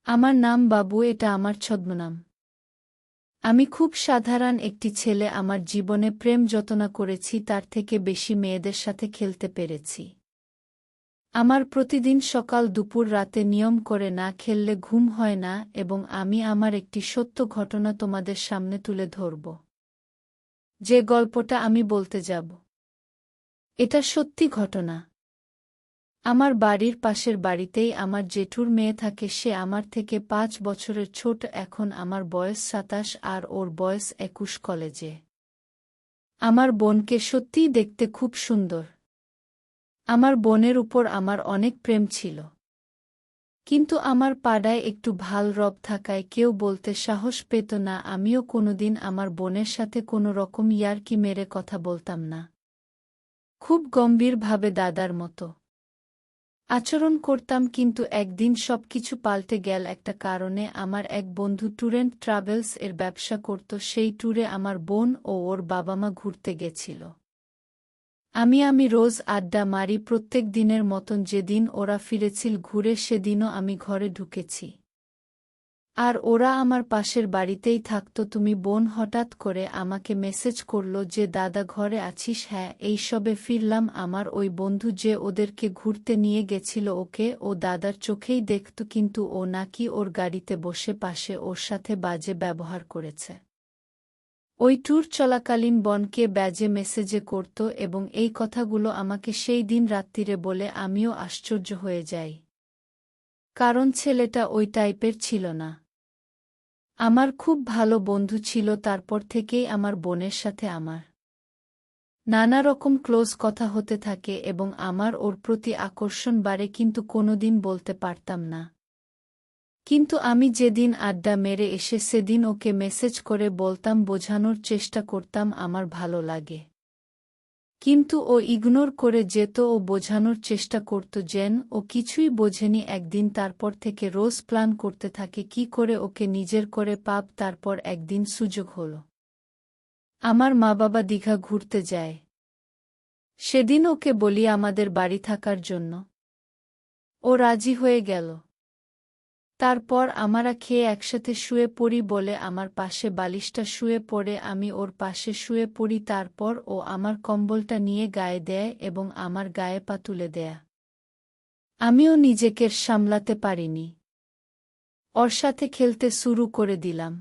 আমার নাম বাবু, এটা আমার ছদ্মনাম। আমি খুব সাধারণ একটি ছেলে। আমার জীবনে প্রেম যতনা করেছি তার থেকে বেশি মেয়েদের সাথে খেলতে পেরেছি। আমার প্রতিদিন সকাল দুপুর রাতে নিয়ম করে না খেললে ঘুম হয় না, এবং আমি আমার একটি সত্য ঘটনা তোমাদের সামনে তুলে ধরব। যে গল্পটা আমি বলতে যাব, এটা সত্যি ঘটনা। আমার বাড়ির পাশের বাড়িতেই আমার জেঠুর মেয়ে থাকে। সে আমার থেকে ৫ বছরের ছোট। এখন আমার বয়স ২৭ আর ওর বয়স ২১। কলেজে আমার বোনকে সত্যিই দেখতে খুব সুন্দর। আমার বোনের উপর আমার অনেক প্রেম ছিল, কিন্তু আমার পাড়ায় একটু ভাল রব থাকায় কেউ বলতে সাহস পেত না। আমিও কোনোদিন আমার বোনের সাথে কোনো রকম ইয়ার্কি মেরে কথা বলতাম না। খুব গম্ভীরভাবে দাদার মতো আচরণ করতাম। কিন্তু একদিন সবকিছু পাল্টে গেল একটা কারণে। আমার এক বন্ধু ট্যুর অ্যান্ড ট্রাভেলস এর ব্যবসা করত। সেই ট্যুরে আমার বোন ও ওর বাবা মা ঘুরতে গেছিল। আমি রোজ আড্ডা মারি প্রত্যেক দিনের মতন। যেদিন ওরা ফিরেছিল ঘুরে, সেদিনও আমি ঘরে ঢুকেছি, আর ওরা আমার পাশের বাড়িতেই থাকত। তুমি বোন হঠাৎ করে আমাকে মেসেজ করল যে দাদা ঘরে আছিস? হ্যাঁ, এই সবে ফিরলাম। আমার ওই বন্ধু যে ওদেরকে ঘুরতে নিয়ে গেছিল, ওকে ও দাদার চোখেই দেখত, কিন্তু ও নাকি ওর গাড়িতে বসে পাশে ওর সাথে বাজে ব্যবহার করেছে। ওই ট্যুর চলাকালীন বোনকে বাজে মেসেজে করত, এবং এই কথাগুলো আমাকে সেই দিন রাত্তিরে বলে। আমিও আশ্চর্য হয়ে যাই, কারণ ছেলেটা ওই টাইপের ছিল না। আমার খুব ভালো বন্ধু ছিল। তারপর থেকেই আমার বোনের সাথে আমার নানা রকম ক্লোজ কথা হতে থাকে, এবং আমার ওর প্রতি আকর্ষণ বাড়ে, কিন্তু কোনোদিন বলতে পারতাম না। কিন্তু আমি যেদিন আড্ডা মেরে এসে সেদিন ওকে মেসেজ করে বলতাম, বোঝানোর চেষ্টা করতাম আমার ভালো লাগে। কিন্তু ও ইগনোর করে যেত। ও বোঝানোর চেষ্টা করত যেন ও কিছুই বোঝেনি। একদিন তারপর থেকে রোজ প্ল্যান করতে থাকে কি করে ওকে নিজের করে পাব। তারপর একদিন সুযোগ হল, আমার মা বাবা দীঘা ঘুরতে যায়। সেদিন ওকে বলি আমাদের বাড়ি থাকার জন্য। ও রাজি হয়ে গেল। তারপর আমরা খেয়ে একসাথে শুয়ে পড়ি বলে আমার পাশে বালিশটা শুয়ে পড়ে, আমি ওর পাশে শুয়ে পড়ি। তারপর ও আমার কম্বলটা নিয়ে গায়ে দেয় এবং আমার গায়ে পা তুলে দেয়। আমিও নিজেকে সামলাতে পারিনি, ওর সাথে খেলতে শুরু করে দিলাম।